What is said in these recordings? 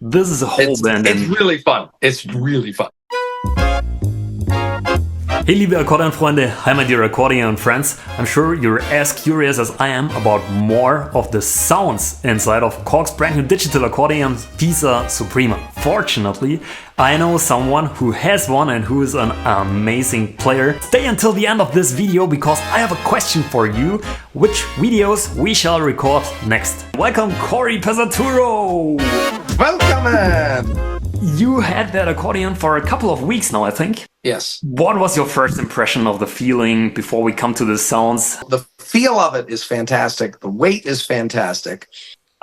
This is a whole band. It's really fun. It's really fun. Hey liebe Accordion-Freunde, hi my dear accordion friends. I'm sure you're as curious as I am about more of the sounds inside of KORG's brand new digital accordion Fisa Suprema. Fortunately, I know someone who has one and who is an amazing player. Stay until the end of this video because I have a question for you, which videos we shall record next. Welcome Cory Pesaturo! Welcome! You had that accordion for a couple of weeks now, I think. Yes. What was your first impression of the feeling before we come to the sounds? The feel of it is fantastic. The weight is fantastic.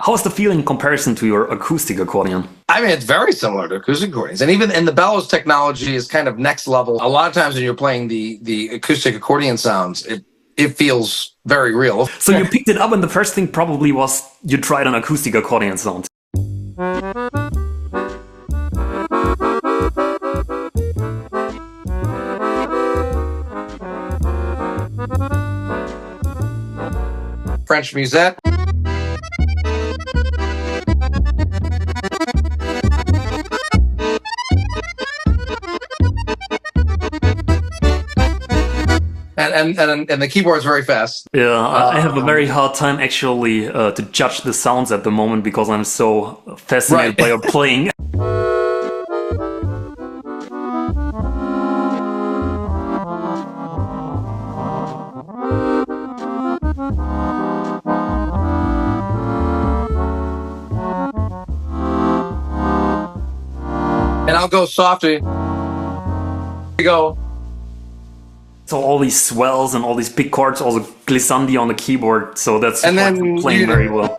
How's the feel in comparison to your acoustic accordion? I mean, it's very similar to acoustic accordions. And the bellows technology is kind of next level. A lot of times when you're playing the acoustic accordion sounds, it feels very real. So you picked it up and the first thing probably was you tried an acoustic accordion sound. French musette. And the keyboard is very fast. Yeah, I have a very hard time actually to judge the sounds at the moment because I'm so fascinated by your playing. And I'll go softer. We go. So all these swells and all these big chords, also glissandi on the keyboard, so that's and then playing very well.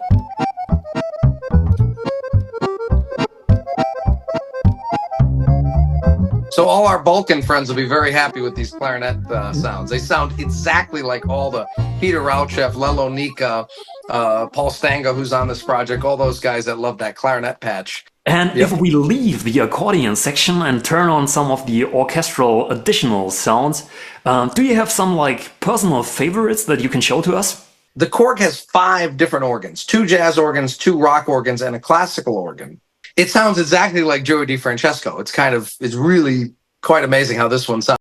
So all our Balkan friends will be very happy with these clarinet sounds. They sound exactly like all the Peter Rauchev, Lelo Nika, Paul Stanga, who's on this project, all those guys that love that clarinet patch. And if we leave the accordion section and turn on some of the orchestral additional sounds, do you have some like personal favorites that you can show to us? The KORG has 5 different organs, 2 jazz organs, 2 rock organs, and a classical organ. It sounds exactly like Joey DiFrancesco. It's really quite amazing how this one sounds.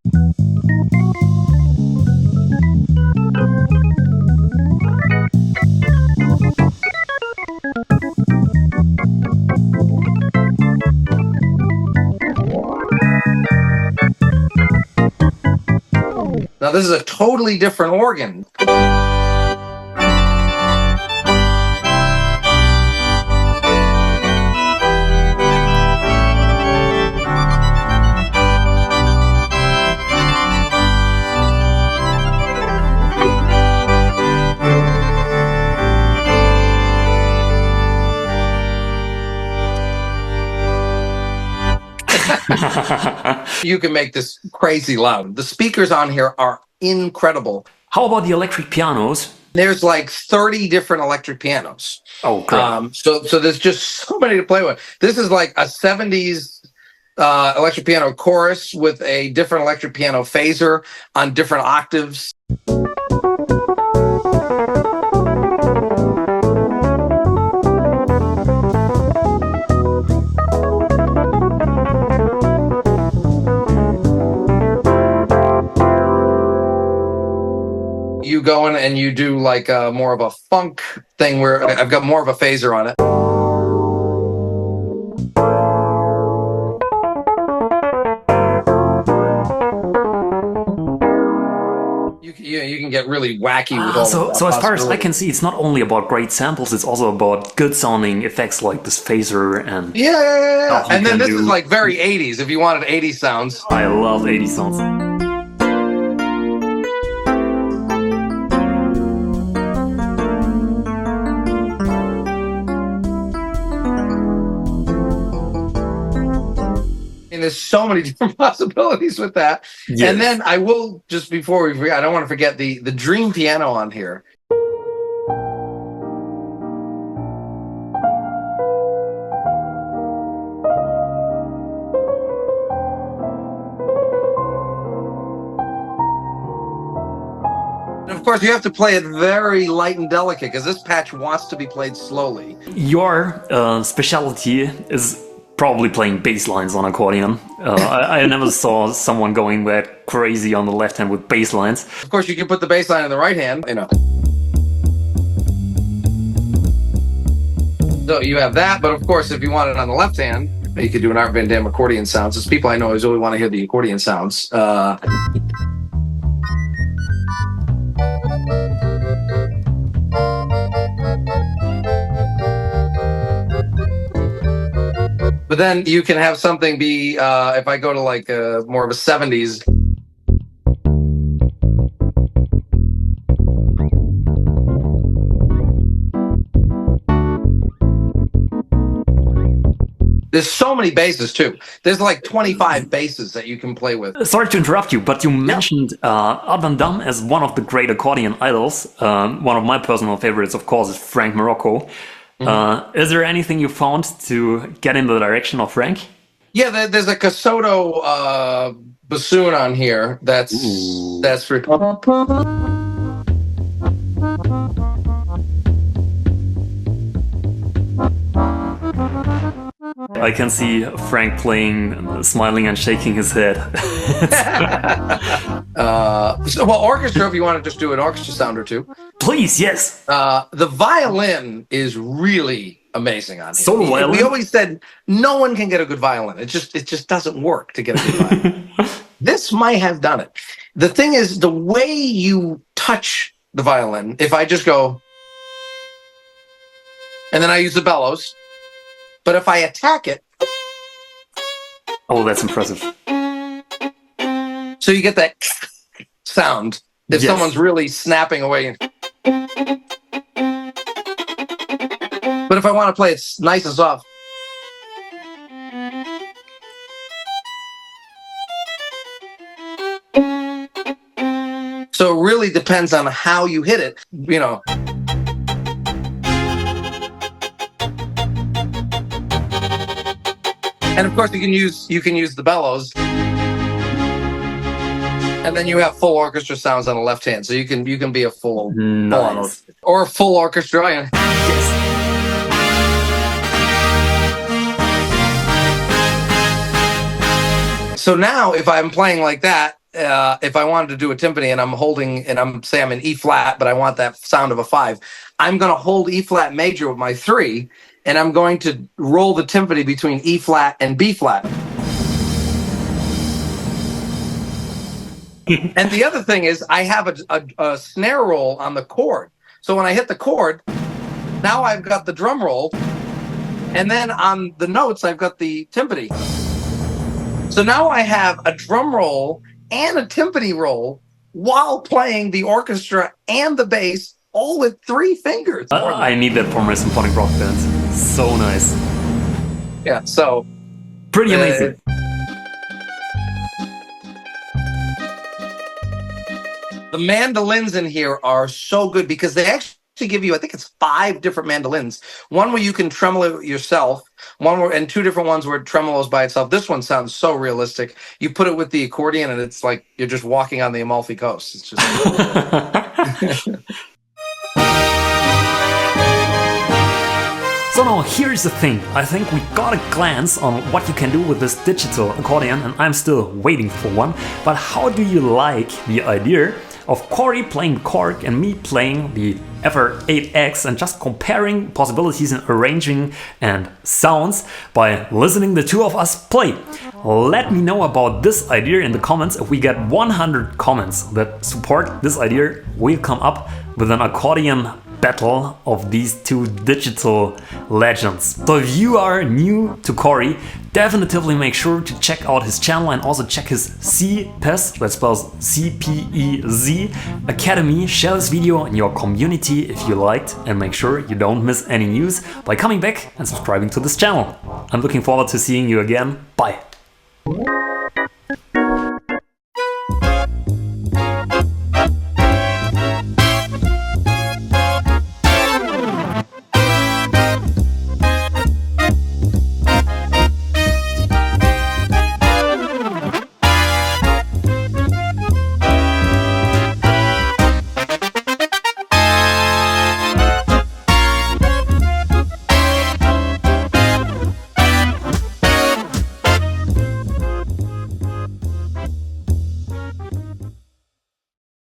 Now this is a totally different organ. You can make this crazy loud. The speakers on here are incredible. How about the electric pianos? There's like 30 different electric pianos. Oh, great. So there's just so many to play with. This is like a 70s electric piano chorus with a different electric piano phaser on different octaves. You go in and you do like more of a funk thing where I've got more of a phaser on it. You can get really wacky with all so as far as I can see, it's not only about great samples, it's also about good sounding effects like this phaser and yeah. And then this is like very 80s if you wanted 80s sounds. I love 80s sounds. There's so many different possibilities with that. Yes. And then I will, just before we forget, I don't want to forget the dream piano on here. And of course, you have to play it very light and delicate because this patch wants to be played slowly. Your specialty is probably playing bass lines on accordion. I never saw someone going that crazy on the left hand with bass lines. Of course, you can put the bass line in the right hand, you know. So you have that, but of course, if you want it on the left hand, you could do an Art Van Dam accordion sounds. There's people I know always really want to hear the accordion sounds. But then you can have something be, if I go to like more of a 70s. There's so many basses too. There's like 25 basses that you can play with. Sorry to interrupt you, but you mentioned Art Van Dam as one of the great accordion idols. One of my personal favorites, of course, is Frank Morocco. Is there anything you found to get in the direction of Frank? Yeah, there's a Casoto bassoon on here. That's I can see Frank playing, smiling and shaking his head. Well, orchestra, if you want to just do an orchestra sound or two. Please, yes. The violin is really amazing on here. Solo violin? We always said no one can get a good violin. It just doesn't work to get a good violin. This might have done it. The thing is, the way you touch the violin, if I just go, and then I use the bellows, but if I attack it... Oh, that's impressive. So you get that sound if someone's really snapping away. But if I want to play it nice and soft... So it really depends on how you hit it, you know. And of course, you can use the bellows, and then you have full orchestra sounds on the left hand. So you can be a full or a full orchestra. Yes. So now, if I'm playing like that, if I wanted to do a timpani and I'm in E flat, but I want that sound of a 5, I'm going to hold E flat major with my 3. And I'm going to roll the timpani between E flat and B flat. And the other thing is I have a snare roll on the chord. So when I hit the chord, now I've got the drum roll. And then on the notes, I've got the timpani. So now I have a drum roll and a timpani roll while playing the orchestra and the bass, all with 3 fingers. I need that for my symphonic rock band. So nice. Yeah, so... Pretty amazing. The mandolins in here are so good because they actually give you, I think it's 5 different mandolins. One where you can tremolo yourself, and 2 different ones where it tremolos by itself. This one sounds so realistic. You put it with the accordion and it's like you're just walking on the Amalfi Coast. It's just... So now here's the thing, I think we got a glance on what you can do with this digital accordion, and I'm still waiting for one, but how do you like the idea of Cory playing the KORG and me playing the FR8X and just comparing possibilities in arranging and sounds by listening the 2 of us play? Let me know about this idea in the comments. If we get 100 comments that support this idea, we'll come up with an accordion battle of these 2 digital legends. So if you are new to Cory, definitely make sure to check out his channel and also check his CPEZ, that spells CPEZ Academy. Share this video in your community if you liked, and make sure you don't miss any news by coming back and subscribing to this channel. I'm looking forward to seeing you again. Bye.